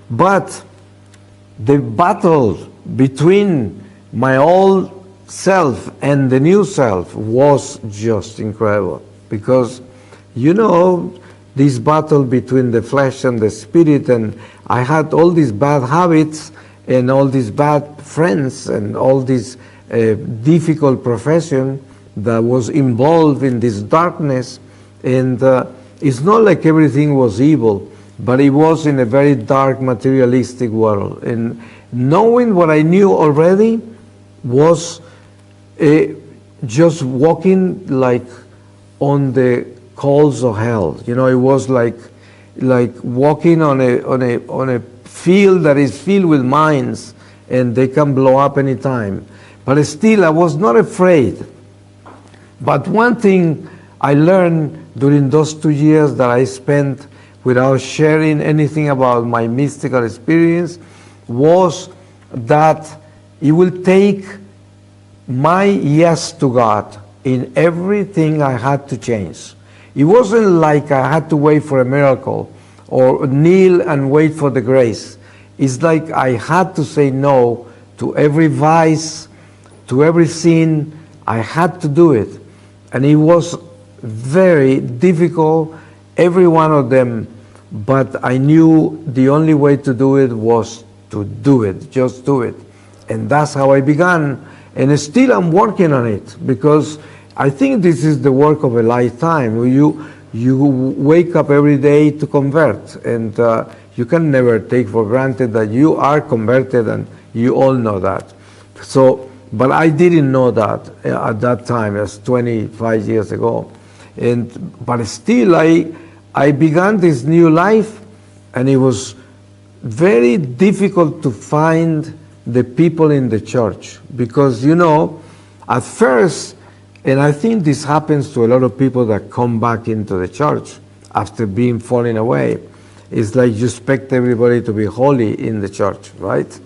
But the battle between my old self and the new self was just incredible, because this battle between the flesh and the spirit, and I had all these bad habits and all these bad friends and all this difficult profession that was involved in this darkness. And it's not like everything was evil, but it was in a very dark materialistic world. And knowing what I knew already was just walking like on the coals of hell. It was like walking on a field that is filled with mines, and they can blow up anytime. But still, I was not afraid. But one thing I learned during those 2 years that I spent without sharing anything about my mystical experience was that it will take my yes to God in everything I had to change. It wasn't like I had to wait for a miracle or kneel and wait for the grace. It's like I had to say no to every vice, to every sin. I had to do it. And it was very difficult, every one of them, but I knew the only way to do it was to do it, just do it. And that's how I began. And still I'm working on it, because I think this is the work of a lifetime. You wake up every day to convert, and you can never take for granted that you are converted, and you all know that. So, but I didn't know that at that time, as 25 years ago. But still I began this new life, and it was very difficult to find the people in the church, because at first, and I think this happens to a lot of people that come back into the church after being falling away, it's like you expect everybody to be holy in the church, right?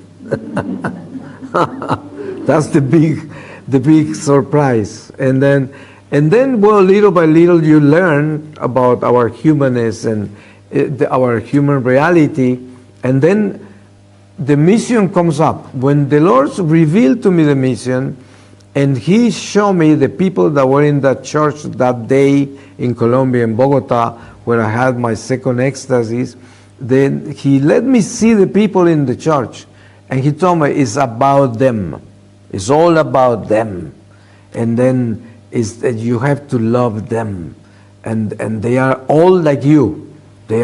That's the big surprise. And then, well, little by little, you learn about our humanness and our human reality. And then the mission comes up. When the Lord revealed to me the mission, and He showed me the people that were in that church that day in Colombia, in Bogota, where I had my second ecstasies, then He let me see the people in the church. And He told me, it's about them. It's all about them. And then is that you have to love them, and they are all like you. They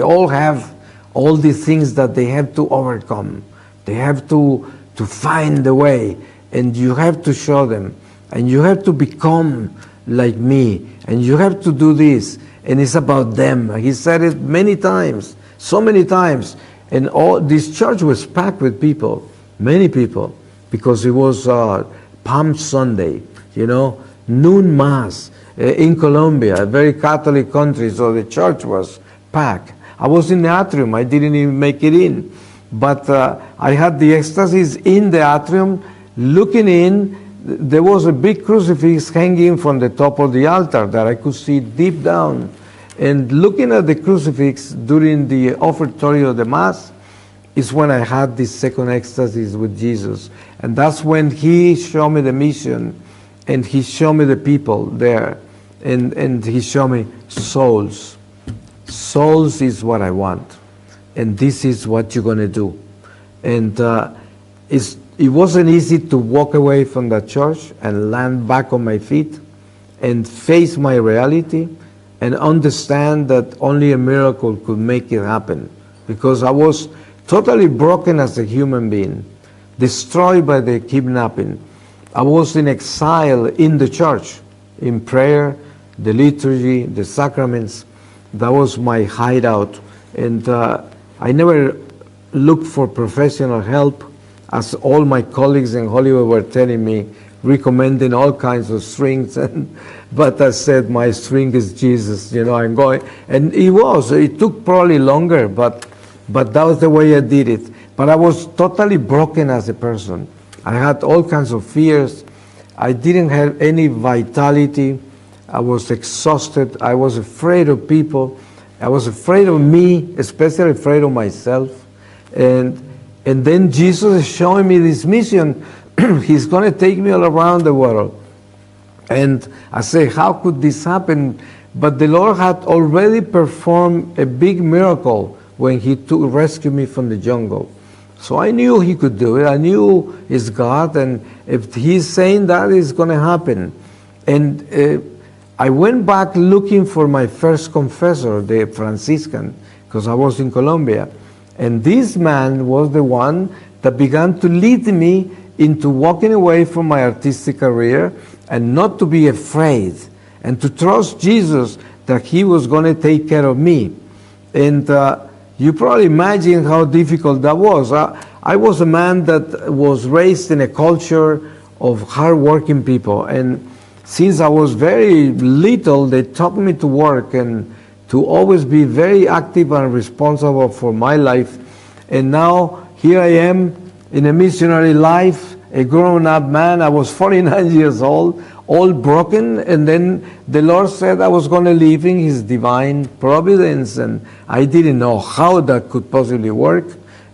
all have all the things that they have to overcome. They have to find the way, and you have to show them, and you have to become like me, and you have to do this, and it's about them. He said it many times, so many times, and all this church was packed with people, many people, because it was Palm Sunday, noon mass in Colombia, a very Catholic country, so the church was packed. I was in the atrium, I didn't even make it in, but I had the ecstasies in the atrium, looking in. There was a big crucifix hanging from the top of the altar that I could see deep down, and looking at the crucifix during the offertory of the Mass is when I had this second ecstasies with Jesus. And that's when He showed me the mission, and He showed me the people there, and He showed me souls. Souls is what I want, and this is what you're going to do. And it wasn't easy to walk away from that church and land back on my feet and face my reality and understand that only a miracle could make it happen, because I was totally broken as a human being, destroyed by the kidnapping. I was in exile in the church, in prayer, the liturgy, the sacraments. That was my hideout. And I never looked for professional help, as all my colleagues in Hollywood were telling me, recommending all kinds of strings. But I said, my string is Jesus, I'm going. And it took probably longer, but that was the way I did it. But I was totally broken as a person. I had all kinds of fears. I didn't have any vitality. I was exhausted. I was afraid of people. I was afraid of me, especially afraid of myself. And then Jesus is showing me this mission. He's going to take me all around the world. And I say, how could this happen? But the Lord had already performed a big miracle when He rescued me from the jungle. So I knew He could do it. I knew He's God, and if He's saying that, it's going to happen. And I went back looking for my first confessor, the Franciscan, because I was in Colombia. And this man was the one that began to lead me into walking away from my artistic career and not to be afraid and to trust Jesus that He was going to take care of me. And you probably imagine how difficult that was. I was a man that was raised in a culture of hard-working people. And since I was very little, they taught me to work and to always be very active and responsible for my life. And now here I am in a missionary life, a grown-up man. I was 49 years old, all broken, and then the Lord said I was going to live in His divine providence, and I didn't know how that could possibly work,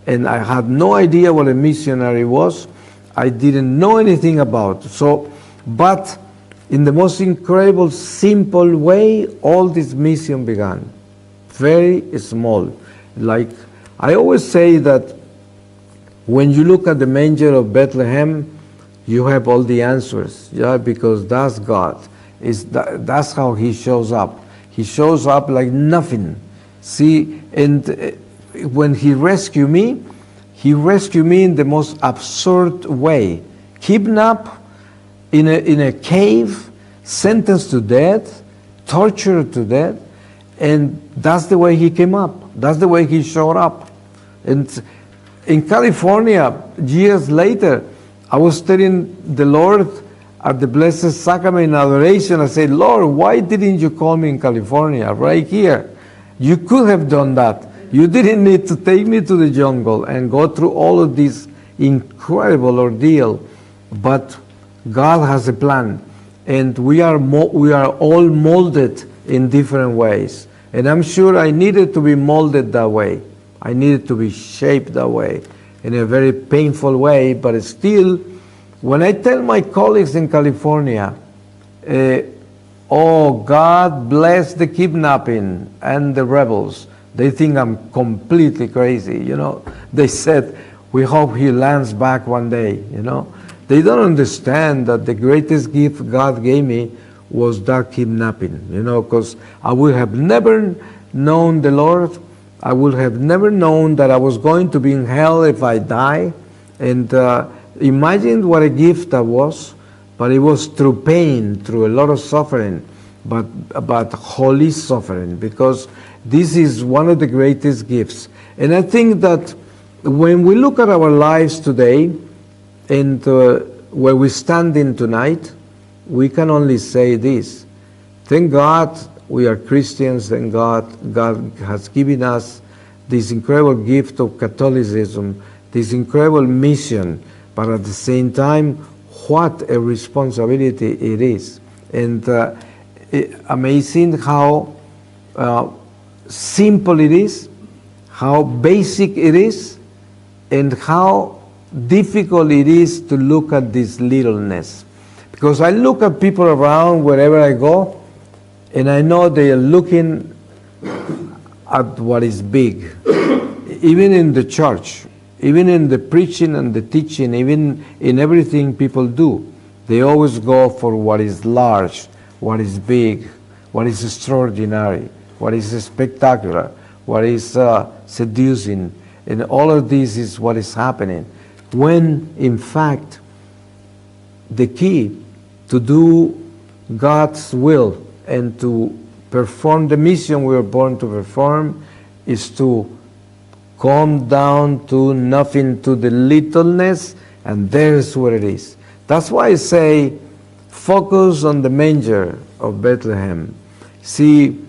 and I had no idea what a missionary was. I didn't know anything about it. But in the most incredible, simple way, all this mission began. Very small. Like, I always say that when you look at the manger of Bethlehem, you have all the answers, yeah, because that's God. That's how He shows up. He shows up like nothing. See, and when He rescued me in the most absurd way. Kidnapped in a cave, sentenced to death, tortured to death, and that's the way He came up. That's the way He showed up. And in California, years later, I was telling the Lord at the Blessed Sacrament in adoration, I said, Lord, why didn't you call me in California, right here? You could have done that. You didn't need to take me to the jungle and go through all of this incredible ordeal. But God has a plan, and we are all molded in different ways. And I'm sure I needed to be molded that way. I needed to be shaped that way in a very painful way, but still, when I tell my colleagues in California, oh, God bless the kidnapping and the rebels, they think I'm completely crazy, you know. They said, we hope he lands back one day, you know. They don't understand that the greatest gift God gave me was that kidnapping, you know, because I would have never known the Lord. I would have never known that I was going to be in hell if I die. And imagine what a gift that was. But it was through pain, through a lot of suffering, but holy suffering, because this is one of the greatest gifts. And I think that when we look at our lives today and where we stand in tonight, we can only say this. Thank God we are Christians, and God has given us this incredible gift of Catholicism, this incredible mission, but at the same time, what a responsibility it is. And amazing how simple it is, how basic it is, and how difficult it is to look at this littleness. Because I look at people around wherever I go, and I know they are looking at what is big. Even in the church, even in the preaching and the teaching, even in everything people do, they always go for what is large, what is big, what is extraordinary, what is spectacular, what is seducing. And all of this is what is happening. When, in fact, the key to do God's will and to perform the mission we were born to perform is to come down to nothing, to the littleness, and there's where it is. That's why I say, focus on the manger of Bethlehem. See,